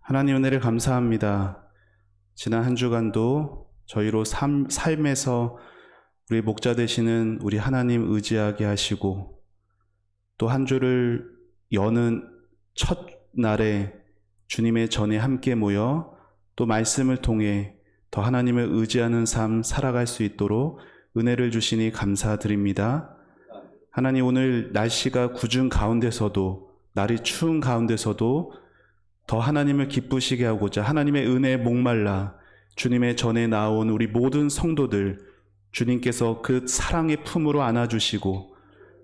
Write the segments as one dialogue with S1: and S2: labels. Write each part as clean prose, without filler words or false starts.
S1: 하나님 은혜를 감사합니다. 지난 한 주간도 저희로 삶에서 우리 목자 되시는 우리 하나님 의지하게 하시고, 또 한 주를 여는 첫 날에 주님의 전에 함께 모여 또 말씀을 통해 더 하나님을 의지하는 삶 살아갈 수 있도록 은혜를 주시니 감사드립니다. 하나님, 오늘 날씨가 궂은 가운데서도, 날이 추운 가운데서도 더 하나님을 기쁘시게 하고자 하나님의 은혜에 목말라 주님의 전에 나온 우리 모든 성도들, 주님께서 그 사랑의 품으로 안아주시고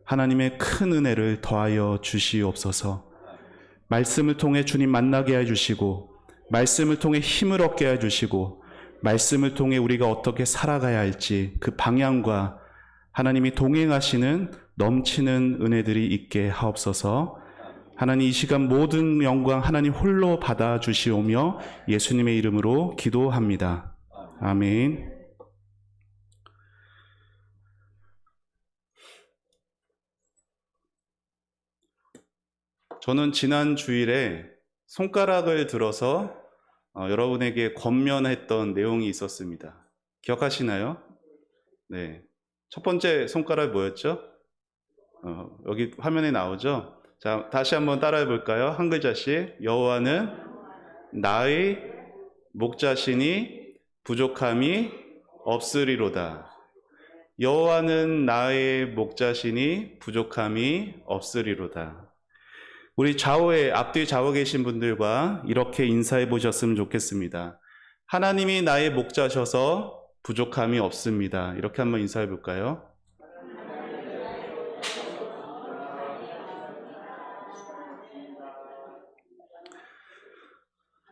S1: 하나님의 큰 은혜를 더하여 주시옵소서. 말씀을 통해 주님 만나게 해주시고, 말씀을 통해 힘을 얻게 해주시고, 말씀을 통해 우리가 어떻게 살아가야 할지 그 방향과 하나님이 동행하시는 넘치는 은혜들이 있게 하옵소서. 하나님, 이 시간 모든 영광 하나님 홀로 받아주시오며 예수님의 이름으로 기도합니다. 아멘. 저는 지난 주일에 손가락을 들어서 여러분에게 권면했던 내용이 있었습니다. 기억하시나요? 네. 첫 번째 손가락 뭐였죠? 여기 화면에 나오죠? 자, 다시 한번 따라해 볼까요? 한 글자씩. 여호와는 나의 목자시니 부족함이 없으리로다. 여호와는 나의 목자시니 부족함이 없으리로다. 우리 앞뒤 좌우에 계신 분들과 이렇게 인사해 보셨으면 좋겠습니다. 하나님이 나의 목자셔서 부족함이 없습니다. 이렇게 한번 인사해 볼까요?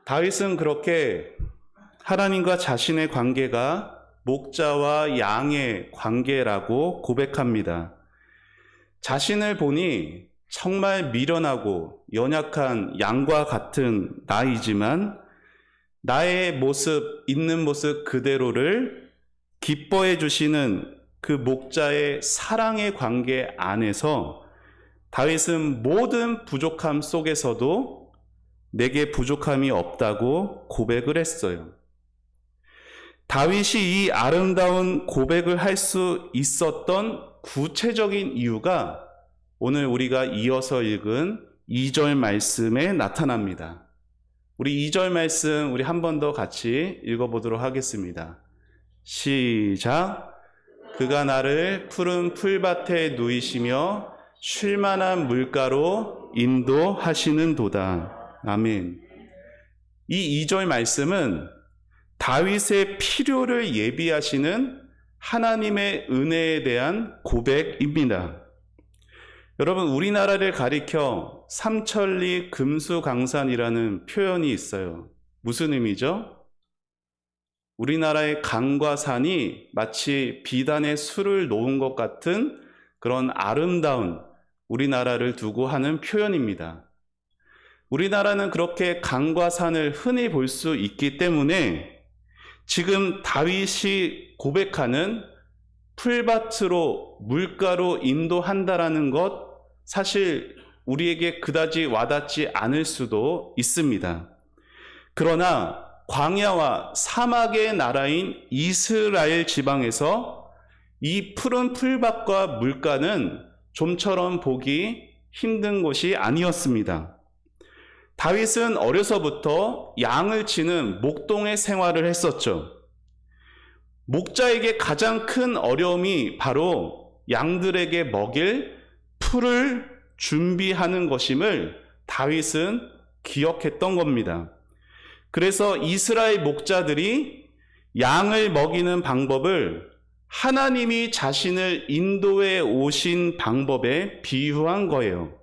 S1: 다윗은 그렇게 하나님과 자신의 관계가 목자와 양의 관계라고 고백합니다. 자신을 보니 정말 미련하고 연약한 양과 같은 나이지만 나의 모습, 있는 모습 그대로를 기뻐해 주시는 그 목자의 사랑의 관계 안에서 다윗은 모든 부족함 속에서도 내게 부족함이 없다고 고백을 했어요. 다윗이 이 아름다운 고백을 할 수 있었던 구체적인 이유가 오늘 우리가 이어서 읽은 2절 말씀에 나타납니다. 우리 2절 말씀 우리 한 번 더 같이 읽어보도록 하겠습니다. 시작. 그가 나를 푸른 풀밭에 누이시며 쉴만한 물가로 인도하시는 도다. 아멘. 이 2절 말씀은 다윗의 필요를 예비하시는 하나님의 은혜에 대한 고백입니다. 여러분, 우리나라를 가리켜 삼천리 금수강산이라는 표현이 있어요. 무슨 의미죠? 우리나라의 강과 산이 마치 비단에 술을 놓은 것 같은 그런 아름다운 우리나라를 두고 하는 표현입니다. 우리나라는 그렇게 강과 산을 흔히 볼 수 있기 때문에 지금 다윗이 고백하는 풀밭으로 물가로 인도한다라는 것, 사실 우리에게 그다지 와닿지 않을 수도 있습니다. 그러나 광야와 사막의 나라인 이스라엘 지방에서 이 푸른 풀밭과 물가는 좀처럼 보기 힘든 곳이 아니었습니다. 다윗은 어려서부터 양을 치는 목동의 생활을 했었죠. 목자에게 가장 큰 어려움이 바로 양들에게 먹일 풀을 준비하는 것임을 다윗은 기억했던 겁니다. 그래서 이스라엘 목자들이 양을 먹이는 방법을 하나님이 자신을 인도해 오신 방법에 비유한 거예요.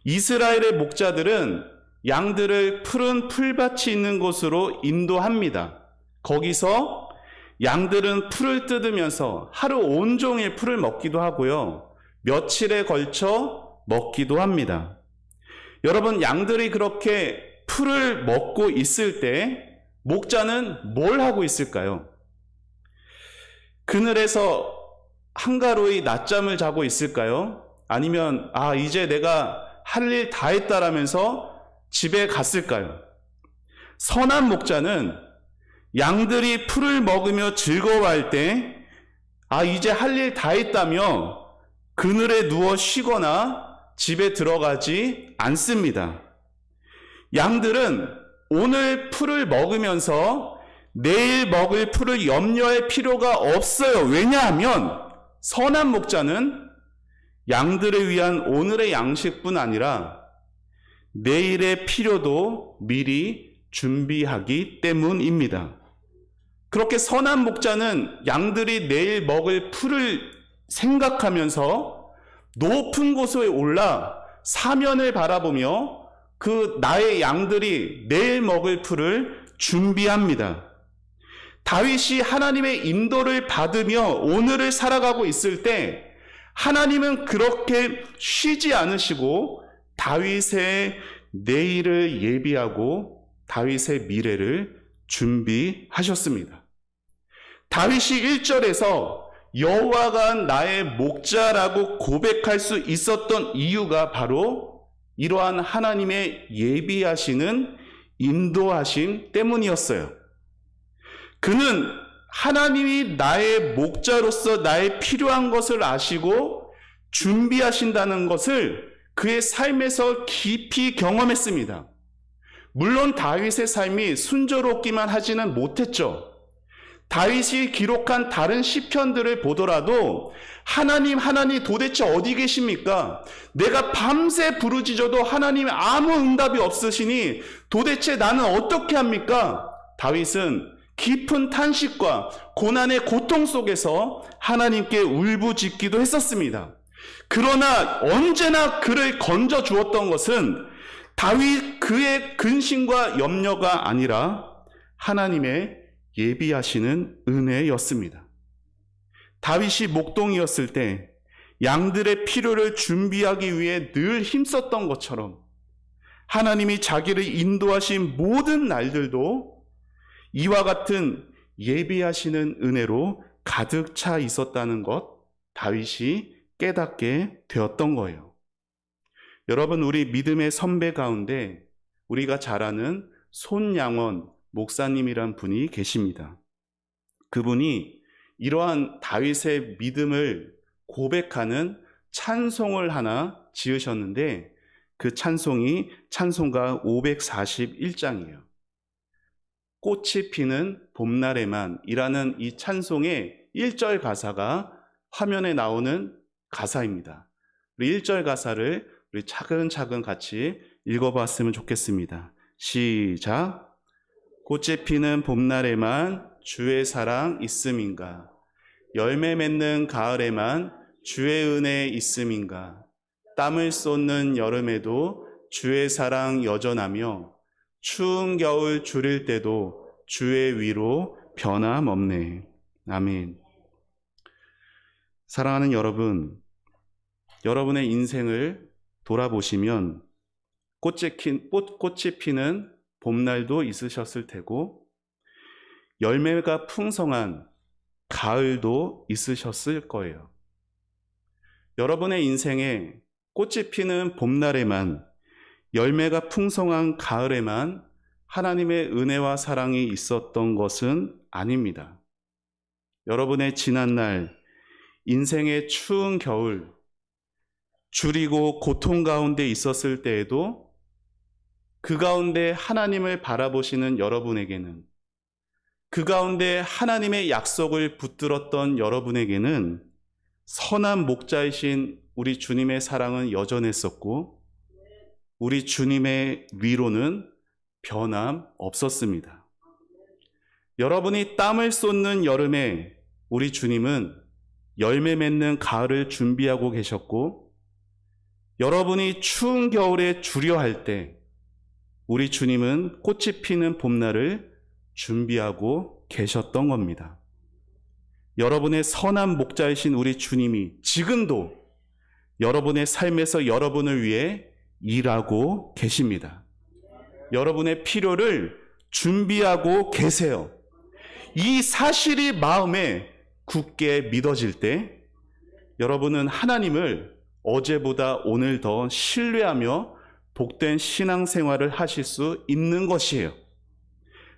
S1: 이스라엘의 목자들은 양들을 푸른 풀밭이 있는 곳으로 인도합니다. 거기서 양들은 풀을 뜯으면서 하루 온종일 풀을 먹기도 하고요. 며칠에 걸쳐 먹기도 합니다. 여러분, 양들이 그렇게 풀을 먹고 있을 때 목자는 뭘 하고 있을까요? 그늘에서 한가로이 낮잠을 자고 있을까요? 아니면 이제 내가 할 일 다 했다라면서 집에 갔을까요? 선한 목자는 양들이 풀을 먹으며 즐거워할 때, 이제 할 일 다 했다며 그늘에 누워 쉬거나 집에 들어가지 않습니다. 양들은 오늘 풀을 먹으면서 내일 먹을 풀을 염려할 필요가 없어요. 왜냐하면 선한 목자는 양들을 위한 오늘의 양식뿐 아니라 내일의 필요도 미리 준비하기 때문입니다. 그렇게 선한 목자는 양들이 내일 먹을 풀을 생각하면서 높은 곳에 올라 사면을 바라보며 그 나의 양들이 내일 먹을 풀을 준비합니다. 다윗이 하나님의 인도를 받으며 오늘을 살아가고 있을 때 하나님은 그렇게 쉬지 않으시고 다윗의 내일을 예비하고 다윗의 미래를 준비하셨습니다. 다윗이 1절에서 여호와가 나의 목자라고 고백할 수 있었던 이유가 바로 이러한 하나님의 예비하시는 인도하심 때문이었어요. 그는 하나님이 나의 목자로서 나의 필요한 것을 아시고 준비하신다는 것을 그의 삶에서 깊이 경험했습니다. 물론 다윗의 삶이 순조롭기만 하지는 못했죠. 다윗이 기록한 다른 시편들을 보더라도 하나님 도대체 어디 계십니까? 내가 밤새 부르짖어도 하나님 아무 응답이 없으시니 도대체 나는 어떻게 합니까? 다윗은 깊은 탄식과 고난의 고통 속에서 하나님께 울부짖기도 했었습니다. 그러나 언제나 그를 건져 주었던 것은 다윗 그의 근심과 염려가 아니라 하나님의 예비하시는 은혜였습니다. 다윗이 목동이었을 때 양들의 필요를 준비하기 위해 늘 힘썼던 것처럼 하나님이 자기를 인도하신 모든 날들도 이와 같은 예비하시는 은혜로 가득 차 있었다는 것 다윗이 깨닫게 되었던 거예요. 여러분, 우리 믿음의 선배 가운데 우리가 잘 아는 손양원 목사님이란 분이 계십니다. 그분이 이러한 다윗의 믿음을 고백하는 찬송을 하나 지으셨는데 그 찬송이 찬송가 541장이에요. 꽃이 피는 봄날에만 이라는 이 찬송의 1절 가사가 화면에 나오는 가사입니다. 우리 1절 가사를 우리 차근차근 같이 읽어봤으면 좋겠습니다. 시작. 꽃이 피는 봄날에만 주의 사랑 있음인가? 열매 맺는 가을에만 주의 은혜 있음인가? 땀을 쏟는 여름에도 주의 사랑 여전하며 추운 겨울 줄일 때도 주의 위로 변함없네. 아멘. 사랑하는 여러분, 여러분의 인생을 돌아보시면 꽃이 피는 봄날도 있으셨을 테고 열매가 풍성한 가을도 있으셨을 거예요. 여러분의 인생에 꽃이 피는 봄날에만 열매가 풍성한 가을에만 하나님의 은혜와 사랑이 있었던 것은 아닙니다. 여러분의 지난날 인생의 추운 겨울 줄이고 고통 가운데 있었을 때에도 그 가운데 하나님을 바라보시는 여러분에게는 그 가운데 하나님의 약속을 붙들었던 여러분에게는 선한 목자이신 우리 주님의 사랑은 여전했었고 우리 주님의 위로는 변함 없었습니다. 여러분이 땀을 쏟는 여름에 우리 주님은 열매 맺는 가을을 준비하고 계셨고 여러분이 추운 겨울에 주려할 때 우리 주님은 꽃이 피는 봄날을 준비하고 계셨던 겁니다. 여러분의 선한 목자이신 우리 주님이 지금도 여러분의 삶에서 여러분을 위해 일하고 계십니다. 여러분의 필요를 준비하고 계세요. 이 사실이 마음에 굳게 믿어질 때 여러분은 하나님을 어제보다 오늘 더 신뢰하며 복된 신앙생활을 하실 수 있는 것이에요.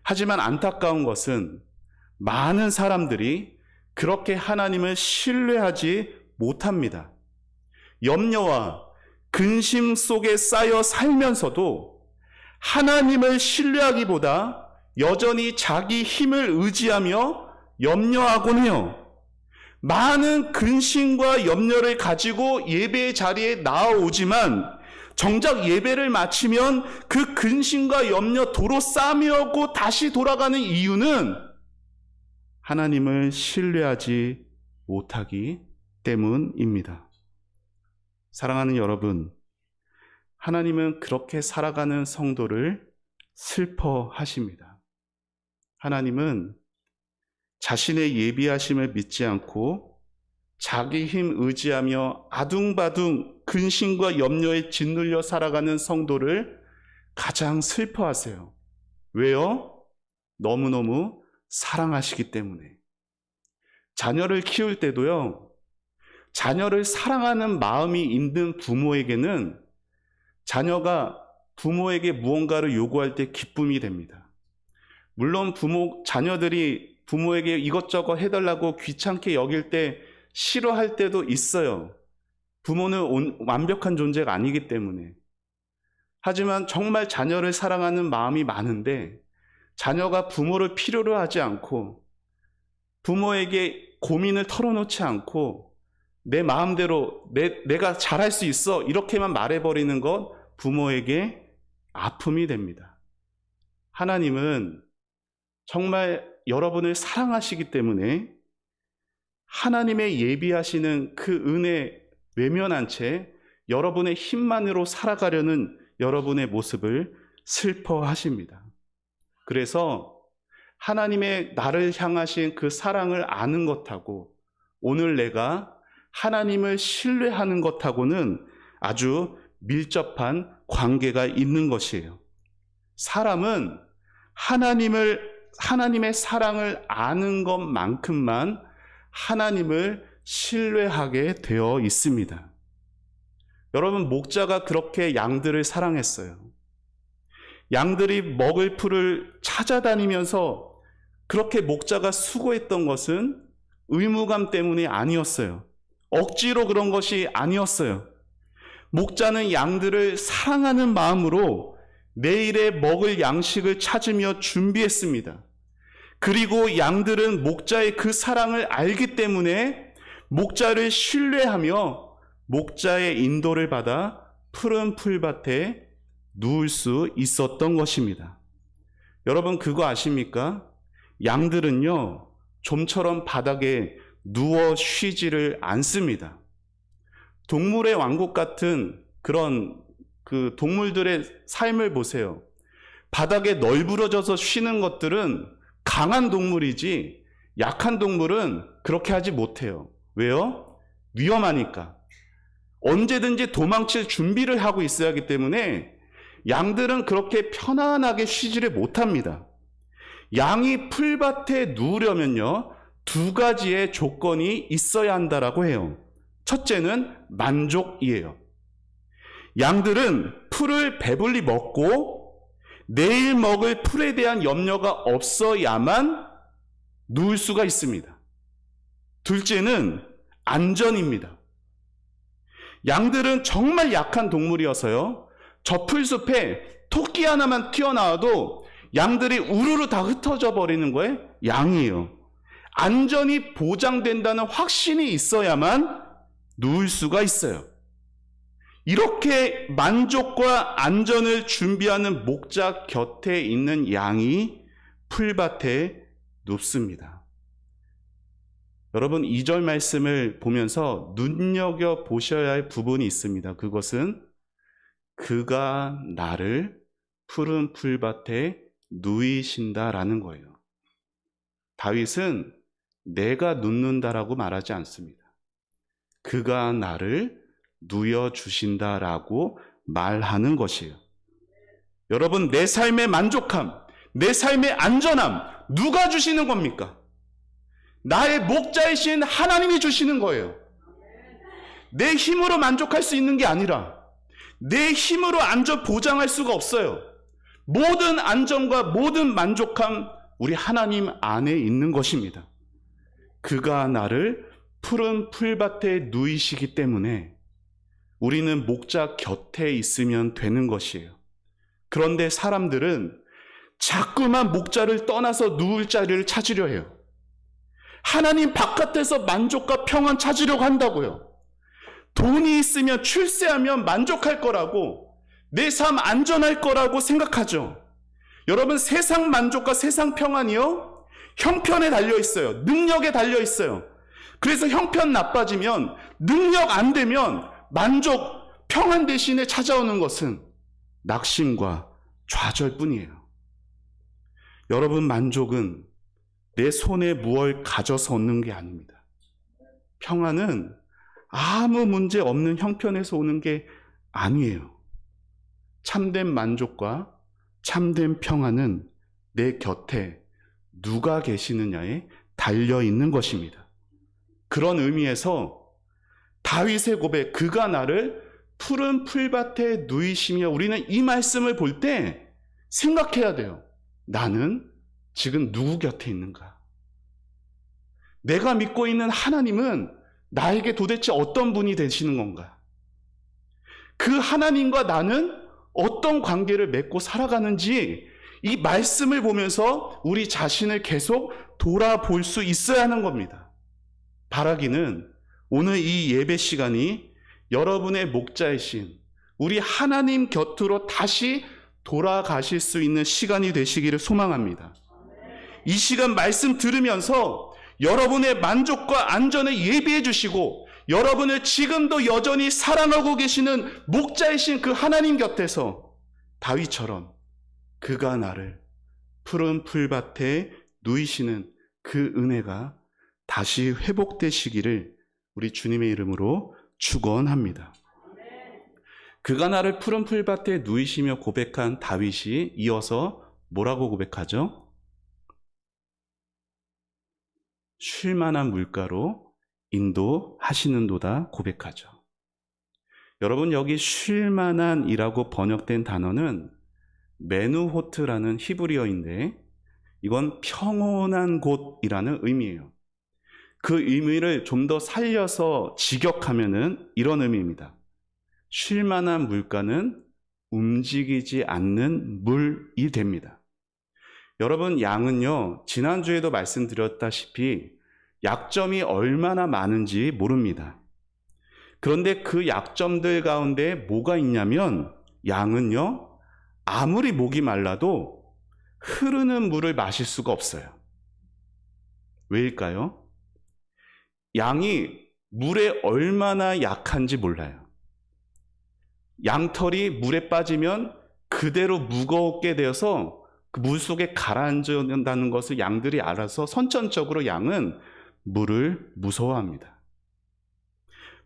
S1: 하지만 안타까운 것은 많은 사람들이 그렇게 하나님을 신뢰하지 못합니다. 염려와 근심 속에 쌓여 살면서도 하나님을 신뢰하기보다 여전히 자기 힘을 의지하며 염려하곤 해요. 많은 근심과 염려를 가지고 예배의 자리에 나아오지만 정작 예배를 마치면 그 근심과 염려 도로 싸매고 다시 돌아가는 이유는 하나님을 신뢰하지 못하기 때문입니다. 사랑하는 여러분, 하나님은 그렇게 살아가는 성도를 슬퍼하십니다. 하나님은 자신의 예비하심을 믿지 않고 자기 힘 의지하며 아둥바둥 근심과 염려에 짓눌려 살아가는 성도를 가장 슬퍼하세요. 왜요? 너무너무 사랑하시기 때문에. 자녀를 키울 때도요, 자녀를 사랑하는 마음이 있는 부모에게는 자녀가 부모에게 무언가를 요구할 때 기쁨이 됩니다. 물론 자녀들이 부모에게 이것저것 해달라고 귀찮게 여길 때 싫어할 때도 있어요. 부모는 완벽한 존재가 아니기 때문에. 하지만 정말 자녀를 사랑하는 마음이 많은데 자녀가 부모를 필요로 하지 않고 부모에게 고민을 털어놓지 않고 내 마음대로 내가 잘할 수 있어 이렇게만 말해버리는 것 부모에게 아픔이 됩니다. 하나님은 정말 여러분을 사랑하시기 때문에 하나님의 예비하시는 그 은혜 외면한 채 여러분의 힘만으로 살아가려는 여러분의 모습을 슬퍼하십니다. 그래서 하나님의 나를 향하신 그 사랑을 아는 것하고 오늘 내가 하나님을 신뢰하는 것하고는 아주 밀접한 관계가 있는 것이에요. 사람은 하나님의 사랑을 아는 것만큼만 하나님을 신뢰하게 되어 있습니다. 여러분, 목자가 그렇게 양들을 사랑했어요. 양들이 먹을 풀을 찾아다니면서 그렇게 목자가 수고했던 것은 의무감 때문이 아니었어요. 억지로 그런 것이 아니었어요. 목자는 양들을 사랑하는 마음으로 내일에 먹을 양식을 찾으며 준비했습니다. 그리고 양들은 목자의 그 사랑을 알기 때문에 목자를 신뢰하며 목자의 인도를 받아 푸른 풀밭에 누울 수 있었던 것입니다. 여러분, 그거 아십니까? 양들은요, 좀처럼 바닥에 누워 쉬지를 않습니다. 동물의 왕국 같은 그런 그 동물들의 삶을 보세요. 바닥에 널브러져서 쉬는 것들은 강한 동물이지 약한 동물은 그렇게 하지 못해요. 왜요? 위험하니까. 언제든지 도망칠 준비를 하고 있어야 하기 때문에 양들은 그렇게 편안하게 쉬지를 못합니다. 양이 풀밭에 누우려면요, 두 가지의 조건이 있어야 한다라고 해요. 첫째는 만족이에요. 양들은 풀을 배불리 먹고 내일 먹을 풀에 대한 염려가 없어야만 누울 수가 있습니다. 둘째는 안전입니다. 양들은 정말 약한 동물이어서요, 저 풀숲에 토끼 하나만 튀어나와도 양들이 우르르 다 흩어져 버리는 거에 양이에요. 안전이 보장된다는 확신이 있어야만 누울 수가 있어요. 이렇게 만족과 안전을 준비하는 목자 곁에 있는 양이 풀밭에 눕습니다. 여러분, 2절 말씀을 보면서 눈여겨보셔야 할 부분이 있습니다. 그것은 그가 나를 푸른 풀밭에 누이신다라는 거예요. 다윗은 내가 눕는다라고 말하지 않습니다. 그가 나를 누여주신다라고 말하는 것이에요. 여러분, 내 삶의 만족함, 내 삶의 안전함 누가 주시는 겁니까? 나의 목자이신 하나님이 주시는 거예요. 내 힘으로 만족할 수 있는 게 아니라 내 힘으로 안전 보장할 수가 없어요. 모든 안정과 모든 만족함 우리 하나님 안에 있는 것입니다. 그가 나를 푸른 풀밭에 누이시기 때문에 우리는 목자 곁에 있으면 되는 것이에요. 그런데 사람들은 자꾸만 목자를 떠나서 누울 자리를 찾으려 해요. 하나님 바깥에서 만족과 평안 찾으려고 한다고요. 돈이 있으면 출세하면 만족할 거라고, 내 삶 안전할 거라고 생각하죠. 여러분, 세상 만족과 세상 평안이요, 형편에 달려 있어요. 능력에 달려 있어요. 그래서 형편 나빠지면, 능력 안 되면 만족, 평안 대신에 찾아오는 것은 낙심과 좌절뿐이에요. 여러분, 만족은 내 손에 무얼 가져서 얻는 게 아닙니다. 평안은 아무 문제 없는 형편에서 오는 게 아니에요. 참된 만족과 참된 평안은 내 곁에 누가 계시느냐에 달려 있는 것입니다. 그런 의미에서 다윗의 고백, 그가 나를 푸른 풀밭에 누이시며, 우리는 이 말씀을 볼 때 생각해야 돼요. 나는 지금 누구 곁에 있는가? 내가 믿고 있는 하나님은 나에게 도대체 어떤 분이 되시는 건가? 그 하나님과 나는 어떤 관계를 맺고 살아가는지 이 말씀을 보면서 우리 자신을 계속 돌아볼 수 있어야 하는 겁니다. 바라기는 오늘 이 예배 시간이 여러분의 목자이신 우리 하나님 곁으로 다시 돌아가실 수 있는 시간이 되시기를 소망합니다. 이 시간 말씀 들으면서 여러분의 만족과 안전을 예비해 주시고, 여러분을 지금도 여전히 사랑하고 계시는 목자이신 그 하나님 곁에서 다윗처럼 그가 나를 푸른 풀밭에 누이시는 그 은혜가 다시 회복되시기를 우리 주님의 이름으로 축원합니다. 그가 나를 푸른 풀밭에 누이시며 고백한 다윗이 이어서 뭐라고 고백하죠? 쉴 만한 물가로 인도하시는도다 고백하죠. 여러분, 여기 쉴 만한이라고 번역된 단어는 메누호트라는 히브리어인데, 이건 평온한 곳이라는 의미예요. 그 의미를 좀 더 살려서 직역하면은 이런 의미입니다. 쉴 만한 물가는 움직이지 않는 물이 됩니다. 여러분, 양은요, 지난주에도 말씀드렸다시피 약점이 얼마나 많은지 모릅니다. 그런데 그 약점들 가운데 뭐가 있냐면, 양은요, 아무리 목이 말라도 흐르는 물을 마실 수가 없어요. 왜일까요? 양이 물에 얼마나 약한지 몰라요. 양털이 물에 빠지면 그대로 무겁게 되어서 그 물 속에 가라앉는다는 것을 양들이 알아서 선천적으로 양은 물을 무서워합니다.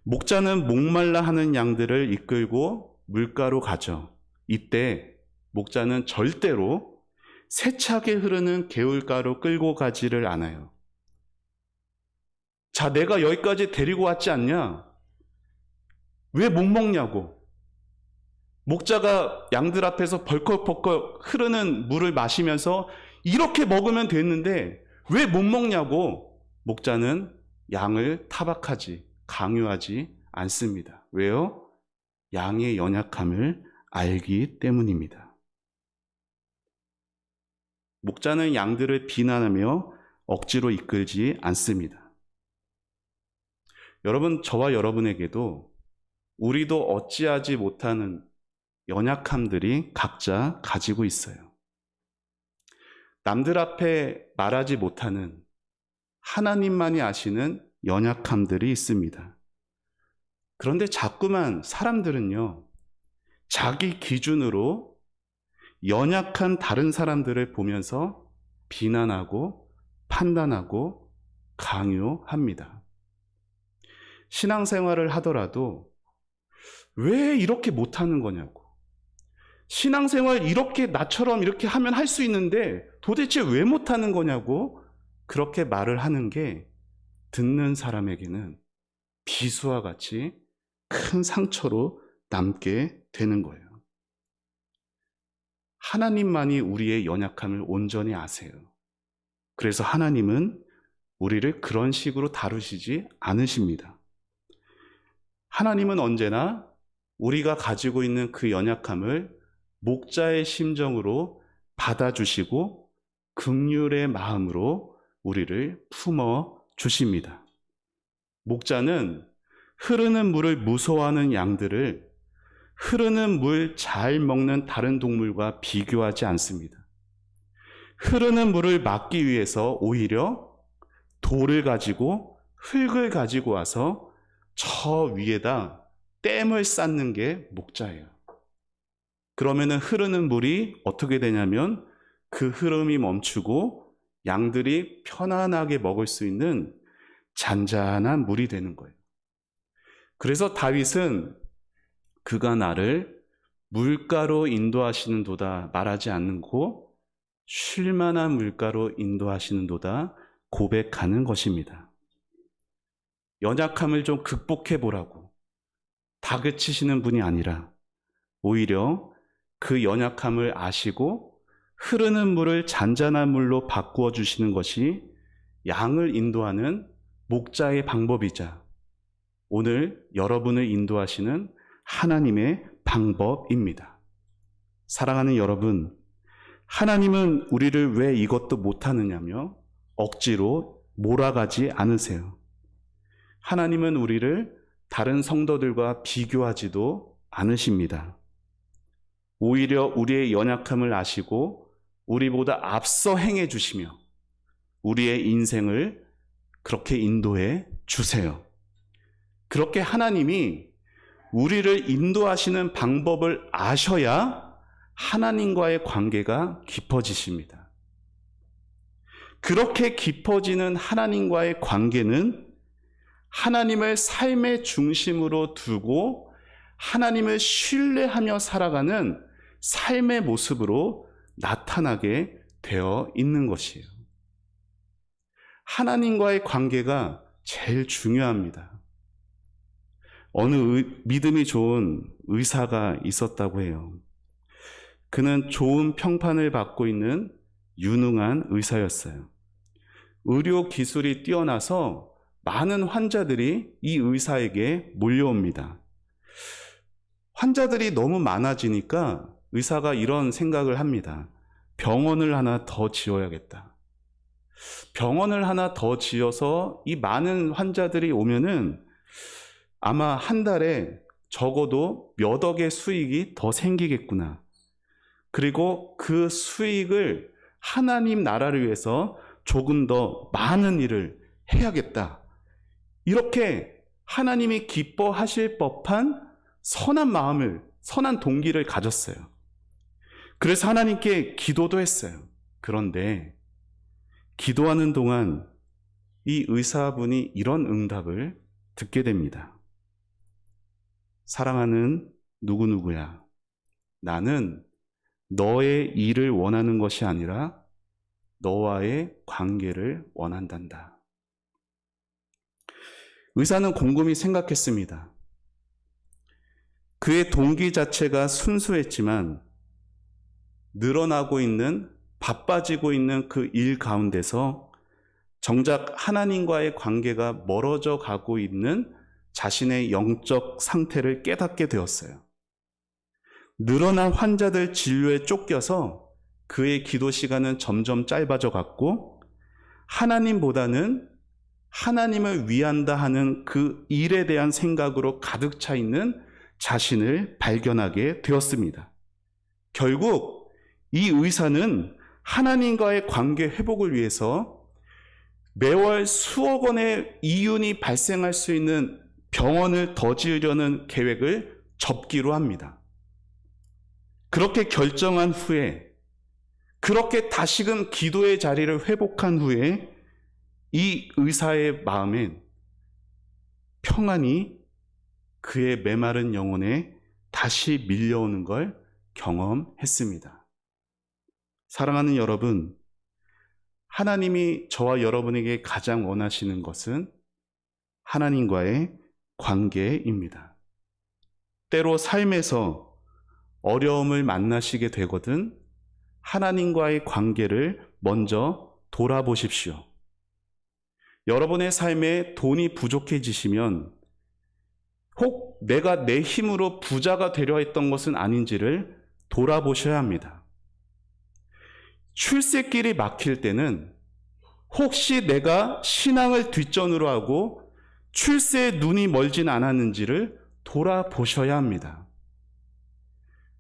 S1: 목자는 목말라 하는 양들을 이끌고 물가로 가죠. 이때 목자는 절대로 세차게 흐르는 개울가로 끌고 가지를 않아요. 자, 내가 여기까지 데리고 왔지 않냐? 왜 못 먹냐고. 목자가 양들 앞에서 벌컥벌컥 흐르는 물을 마시면서 이렇게 먹으면 됐는데 왜 못 먹냐고 목자는 양을 타박하지, 강요하지 않습니다. 왜요? 양의 연약함을 알기 때문입니다. 목자는 양들을 비난하며 억지로 이끌지 않습니다. 여러분, 저와 여러분에게도 우리도 어찌하지 못하는 연약함들이 각자 가지고 있어요. 남들 앞에 말하지 못하는 하나님만이 아시는 연약함들이 있습니다. 그런데 자꾸만 사람들은요, 자기 기준으로 연약한 다른 사람들을 보면서 비난하고 판단하고 강요합니다. 신앙생활을 하더라도 왜 이렇게 못하는 거냐고, 신앙생활 이렇게 나처럼 이렇게 하면 할 수 있는데 도대체 왜 못하는 거냐고 그렇게 말을 하는 게 듣는 사람에게는 비수와 같이 큰 상처로 남게 되는 거예요. 하나님만이 우리의 연약함을 온전히 아세요. 그래서 하나님은 우리를 그런 식으로 다루시지 않으십니다. 하나님은 언제나 우리가 가지고 있는 그 연약함을 목자의 심정으로 받아주시고 긍휼의 마음으로 우리를 품어 주십니다. 목자는 흐르는 물을 무서워하는 양들을 흐르는 물 잘 먹는 다른 동물과 비교하지 않습니다. 흐르는 물을 막기 위해서 오히려 돌을 가지고 흙을 가지고 와서 저 위에다 댐을 쌓는 게 목자예요. 그러면은 흐르는 물이 어떻게 되냐면 그 흐름이 멈추고 양들이 편안하게 먹을 수 있는 잔잔한 물이 되는 거예요. 그래서 다윗은 그가 나를 물가로 인도하시는도다 말하지 않고 쉴만한 물가로 인도하시는도다 고백하는 것입니다. 연약함을 좀 극복해 보라고 다그치시는 분이 아니라 오히려 그 연약함을 아시고 흐르는 물을 잔잔한 물로 바꾸어 주시는 것이 양을 인도하는 목자의 방법이자 오늘 여러분을 인도하시는 하나님의 방법입니다. 사랑하는 여러분, 하나님은 우리를 왜 이것도 못하느냐며 억지로 몰아가지 않으세요. 하나님은 우리를 다른 성도들과 비교하지도 않으십니다. 오히려 우리의 연약함을 아시고 우리보다 앞서 행해 주시며 우리의 인생을 그렇게 인도해 주세요. 그렇게 하나님이 우리를 인도하시는 방법을 아셔야 하나님과의 관계가 깊어지십니다. 그렇게 깊어지는 하나님과의 관계는 하나님을 삶의 중심으로 두고 하나님을 신뢰하며 살아가는 삶의 모습으로 나타나게 되어 있는 것이에요. 하나님과의 관계가 제일 중요합니다. 어느 믿음이 좋은 의사가 있었다고 해요. 그는 좋은 평판을 받고 있는 유능한 의사였어요. 의료 기술이 뛰어나서 많은 환자들이 이 의사에게 몰려옵니다. 환자들이 너무 많아지니까 의사가 이런 생각을 합니다. 병원을 하나 더 지어야겠다. 병원을 하나 더 지어서 이 많은 환자들이 오면은 아마 한 달에 적어도 몇 억의 수익이 더 생기겠구나. 그리고 그 수익을 하나님 나라를 위해서 조금 더 많은 일을 해야겠다. 이렇게 하나님이 기뻐하실 법한 선한 마음을, 선한 동기를 가졌어요. 그래서 하나님께 기도도 했어요. 그런데 기도하는 동안 이 의사분이 이런 응답을 듣게 됩니다. 사랑하는 누구누구야, 나는 너의 일을 원하는 것이 아니라 너와의 관계를 원한단다. 의사는 곰곰이 생각했습니다. 그의 동기 자체가 순수했지만 늘어나고 있는, 바빠지고 있는 그 일 가운데서 정작 하나님과의 관계가 멀어져 가고 있는 자신의 영적 상태를 깨닫게 되었어요. 늘어난 환자들 진료에 쫓겨서 그의 기도 시간은 점점 짧아져 갔고 하나님보다는 하나님을 위한다 하는 그 일에 대한 생각으로 가득 차 있는 자신을 발견하게 되었습니다. 결국 이 의사는 하나님과의 관계 회복을 위해서 매월 수억 원의 이윤이 발생할 수 있는 병원을 더 지으려는 계획을 접기로 합니다. 그렇게 결정한 후에, 그렇게 다시금 기도의 자리를 회복한 후에 이 의사의 마음엔 평안이 그의 메마른 영혼에 다시 밀려오는 걸 경험했습니다. 사랑하는 여러분, 하나님이 저와 여러분에게 가장 원하시는 것은 하나님과의 관계입니다. 때로 삶에서 어려움을 만나시게 되거든 하나님과의 관계를 먼저 돌아보십시오. 여러분의 삶에 돈이 부족해지시면 혹 내가 내 힘으로 부자가 되려 했던 것은 아닌지를 돌아보셔야 합니다. 출세길이 막힐 때는 혹시 내가 신앙을 뒷전으로 하고 출세에 눈이 멀진 않았는지를 돌아보셔야 합니다.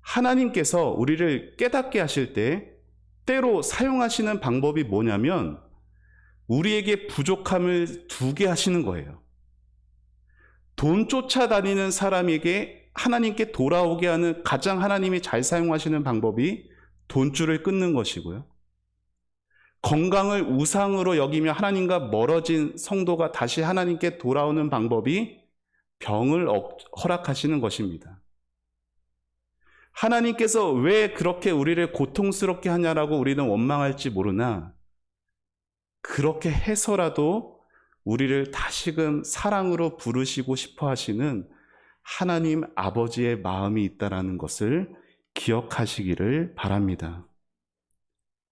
S1: 하나님께서 우리를 깨닫게 하실 때 때로 사용하시는 방법이 뭐냐면 우리에게 부족함을 두게 하시는 거예요. 돈 쫓아다니는 사람에게 하나님께 돌아오게 하는 가장 하나님이 잘 사용하시는 방법이 돈줄을 끊는 것이고요. 건강을 우상으로 여기며 하나님과 멀어진 성도가 다시 하나님께 돌아오는 방법이 병을 허락하시는 것입니다. 하나님께서 왜 그렇게 우리를 고통스럽게 하냐라고 우리는 원망할지 모르나 그렇게 해서라도 우리를 다시금 사랑으로 부르시고 싶어 하시는 하나님 아버지의 마음이 있다는 것을 기억하시기를 바랍니다.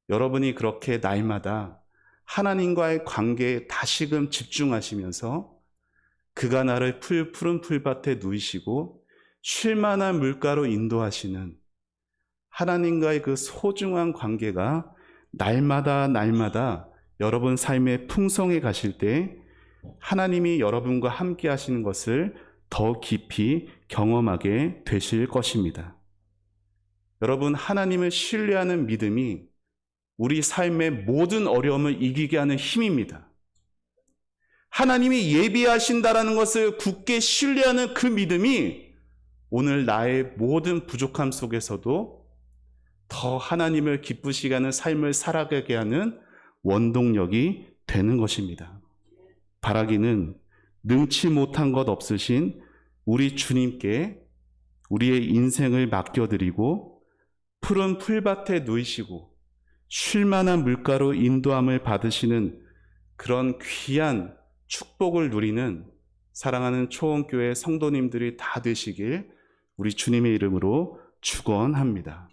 S1: 여러분이 그렇게 날마다 하나님과의 관계에 다시금 집중하시면서 그가 나를 푸른 풀밭에 누이시고 쉴만한 물가로 인도하시는 하나님과의 그 소중한 관계가 날마다 여러분 삶의 풍성해 가실 때 하나님이 여러분과 함께 하시는 것을 더 깊이 경험하게 되실 것입니다. 여러분, 하나님을 신뢰하는 믿음이 우리 삶의 모든 어려움을 이기게 하는 힘입니다. 하나님이 예비하신다라는 것을 굳게 신뢰하는 그 믿음이 오늘 나의 모든 부족함 속에서도 더 하나님을 기쁘시게 하는 삶을 살아가게 하는 원동력이 되는 것입니다. 바라기는 능치 못한 것 없으신 우리 주님께 우리의 인생을 맡겨드리고 푸른 풀밭에 누이시고 쉴만한 물가로 인도함을 받으시는 그런 귀한 축복을 누리는 사랑하는 초원교회 성도님들이 다 되시길 우리 주님의 이름으로 축원합니다.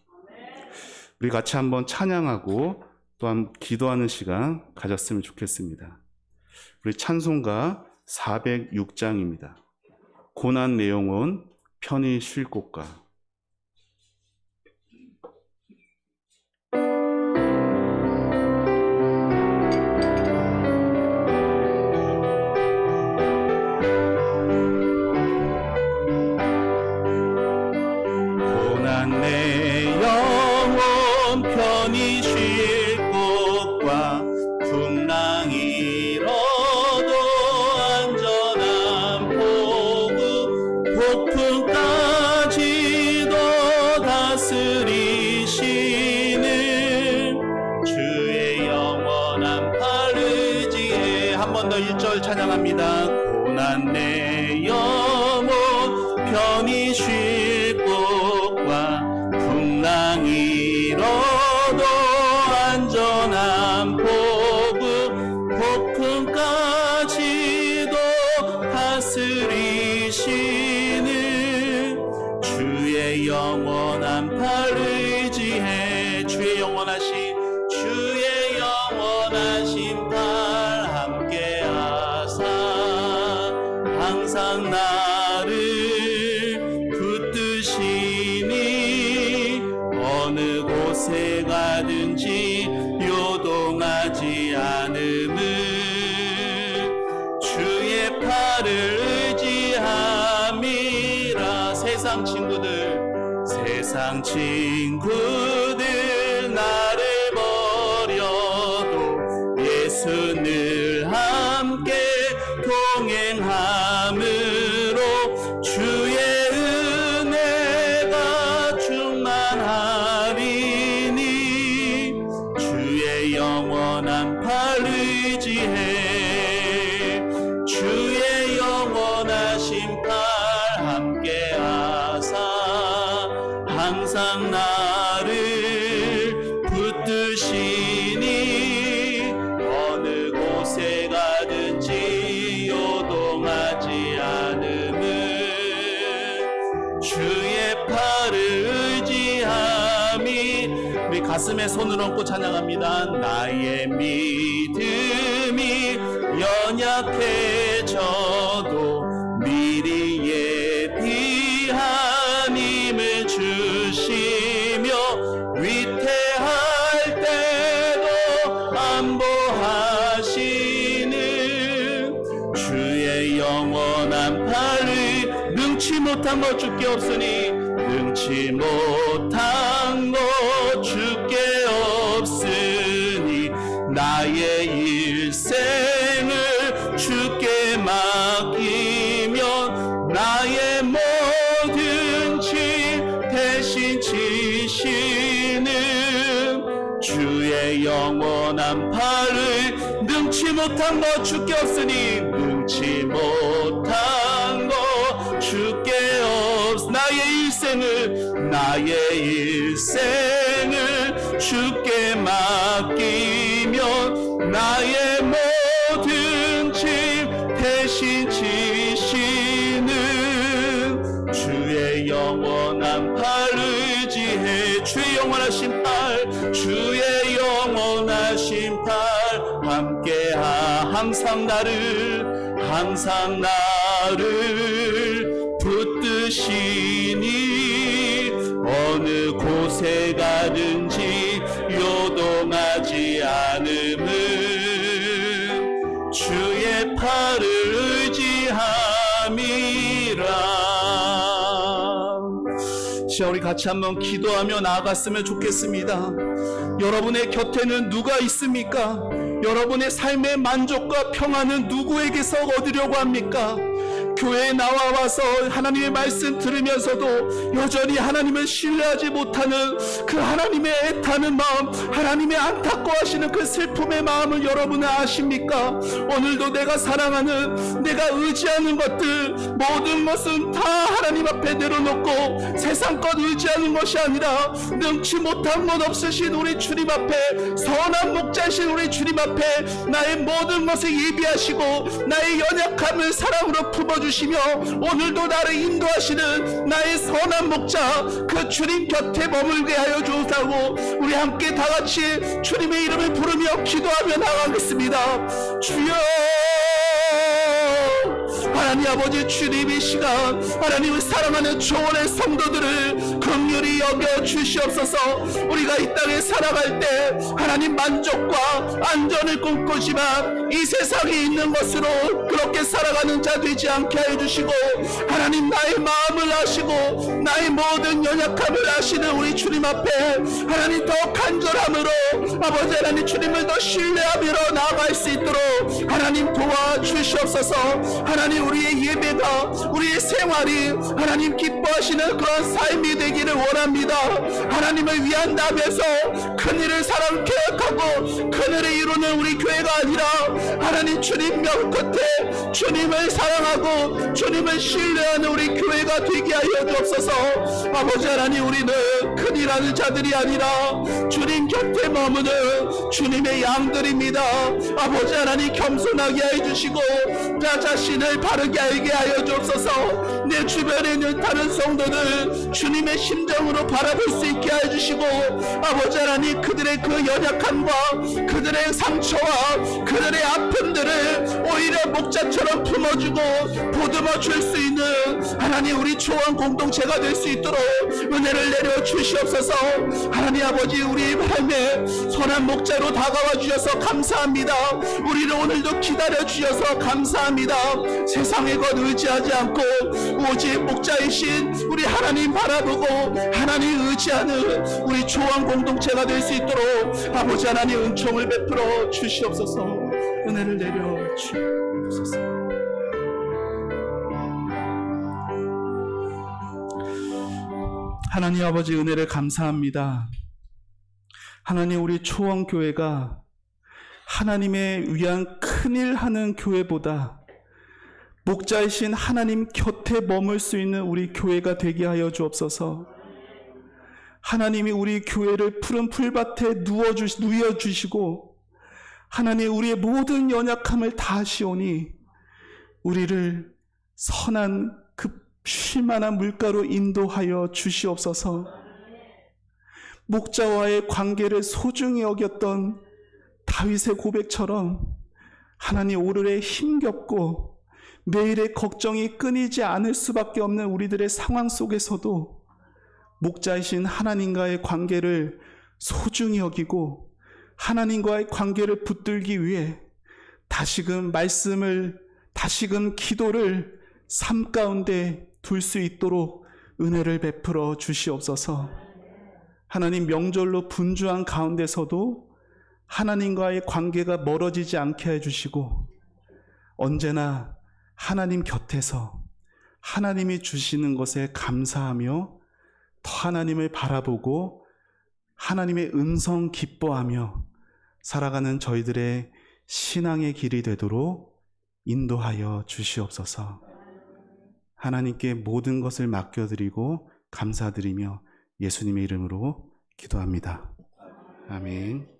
S1: 우리 같이 한번 찬양하고 또한 기도하는 시간 가졌으면 좋겠습니다. 우리 찬송가 406장입니다. 고난 내 영혼 편히 쉴 곳가. 고난 내 영혼 편히 쉴 곳과 풍랑이 폭풍까지도 다스리시는 주의 영원한 팔 의지에 한 번 더 1절 찬양합니다. 고난 내 영혼 편히 쉴 곳과 풍랑이 일어도 안전한 포구 폭풍까지도 다스리시는 주의 영원한 팔 의지해 주의 영원하신 팔 함께하사 항상 나를 붙드시니 어느 곳에 가든지 요동하지 않음은 주의 팔을 의지함이라. 세상 친구들 나를 버려도 예수 늘 함께 동행함으로 주의 은혜가 충만하리니 주의 영원한 팔 의지해 주의 영원하신 팔 함께하사 항상 나를 우리 가슴에 손을 얹고 찬양합니다. 나의 믿음이 연약해져도 미리 예비한 힘을 주시며 위태할 때도 안보하시는 주의 영원한 팔을 능치 못한 것 주께 없으니 능치 못한 것 주께 없으니 나의 일생을 주께 맡기면 나의 모든 짐 대신 지시는 주의 영원한 팔을 능치 못한 것 주께 없으니 능치 못한 것 주께 없으니 나의 일생을 주께 맡기면 나의 모든 짐 대신 지시는 주의 영원한 팔을 의지해 주의 영원하신 팔 주의 영원하신 팔 함께하 항상 나를 붙드시니 어느 곳에 가든지 요동하지 않음은 주의 팔을 의지함이라. 자, 우리 같이 한번 기도하며 나아갔으면 좋겠습니다. 여러분의 곁에는 누가 있습니까? 여러분의 삶의 만족과 평안은 누구에게서 얻으려고 합니까? 교회에 나와서 하나님의 말씀 들으면서도 여전히 하나님을 신뢰하지 못하는 그 하나님의 애타는 마음, 하나님의 안타까워하시는 그 슬픔의 마음을 여러분은 아십니까? 오늘도 내가 사랑하는, 내가 의지하는 것들, 모든 것은 다 하나님 앞에 내려놓고 세상 것 의지하는 것이 아니라 능치 못한 것 없으신 우리 주님 앞에, 선한 목자이신 우리 주님 앞에 나의 모든 것을 예비하시고 나의 연약함을 사랑으로 품어주시고 오늘도 나를 인도하시는 나의 선한 목자 그 주님 곁에 머물게 하여 주옵사고 우리 함께 다같이 주님의 이름을 부르며 기도하며 나가겠습니다. 주여 하나님 아버지, 주님 이 시간 하나님을 사랑하는 초원의 성도들을 긍휼히 여겨 주시옵소서. 우리가 이 땅에 살아갈 때 하나님 만족과 안전을 꿈꾸지만 이 세상에 있는 것으로 그렇게 살아가는 자 되지 않게 하여 주시고, 하나님 나의 마음을 아시고 나의 모든 연약함을 아시는 우리 주님 앞에 하나님 더 간절함으로 아버지 하나님 주님을 더 신뢰하며 나아갈 수 있도록 하나님 도와주시옵소서. 하나님 우리의 예배가, 우리의 생활이 하나님 기뻐하시는 그런 삶이 되기를 원합니다. 하나님을 위한 답에서 큰일을 사랑 계획하고 큰일을 이루는 우리 교회가 아니라 하나님 주님 명 끝에 주님을 사랑하고 주님을 신뢰하는 우리 교회가 되게 하여 주옵소서. 아버지 하나님, 우리는 큰일하는 자들이 아니라 주님 곁에 머무는 주님의 양들입니다. 아버지 하나님, 겸손하게 하여 주시고 나 자신을 바르게 알게 하여 주옵소서. 내 주변에 있는 다른 성도들 주님의 심정으로 바라볼 수 있게 하여 주시고, 아버지 하나님 그들의 그 연약함과 그들의 상처와 그들의 아픔들을 오히려 목자처럼 품어주고 보듬어 줄 수 있는 하나님 우리 초원 공동체가 될 수 있도록 은혜를 내려 주시옵소서. 하나님 아버지, 우리 삶에 선한 목자로 다가와 주셔서 감사합니다. 우리를 오늘도 기다려 주셔서 감사합니다. 세상의 것 의지하지 않고 오직 목자이신 우리 하나님 바라보고 하나님 의지하는 우리 초원 공동체가 될 수 있도록 아버지 하나님 은총을 베풀어 주시옵소서. 은혜를 내려 주옵소서. 하나님 아버지, 은혜를 감사합니다. 하나님, 우리 초원교회가 하나님의 위한 큰일 하는 교회보다 목자이신 하나님 곁에 머물 수 있는 우리 교회가 되게 하여 주옵소서. 하나님이 우리 교회를 푸른 풀밭에 누워주시고 하나님 우리의 모든 연약함을 다 아시오니 우리를 선한 그 쉴만한 물가로 인도하여 주시옵소서. 목자와의 관계를 소중히 여겼던 다윗의 고백처럼 하나님 오늘의 힘겹고 매일의 걱정이 끊이지 않을 수밖에 없는 우리들의 상황 속에서도 목자이신 하나님과의 관계를 소중히 여기고 하나님과의 관계를 붙들기 위해 다시금 말씀을, 다시금 기도를 삶 가운데 둘 수 있도록 은혜를 베풀어 주시옵소서. 하나님, 명절로 분주한 가운데서도 하나님과의 관계가 멀어지지 않게 해주시고 언제나 하나님 곁에서 하나님이 주시는 것에 감사하며 더 하나님을 바라보고 하나님의 음성 기뻐하며 살아가는 저희들의 신앙의 길이 되도록 인도하여 주시옵소서. 하나님께 모든 것을 맡겨드리고 감사드리며 예수님의 이름으로 기도합니다. 아멘.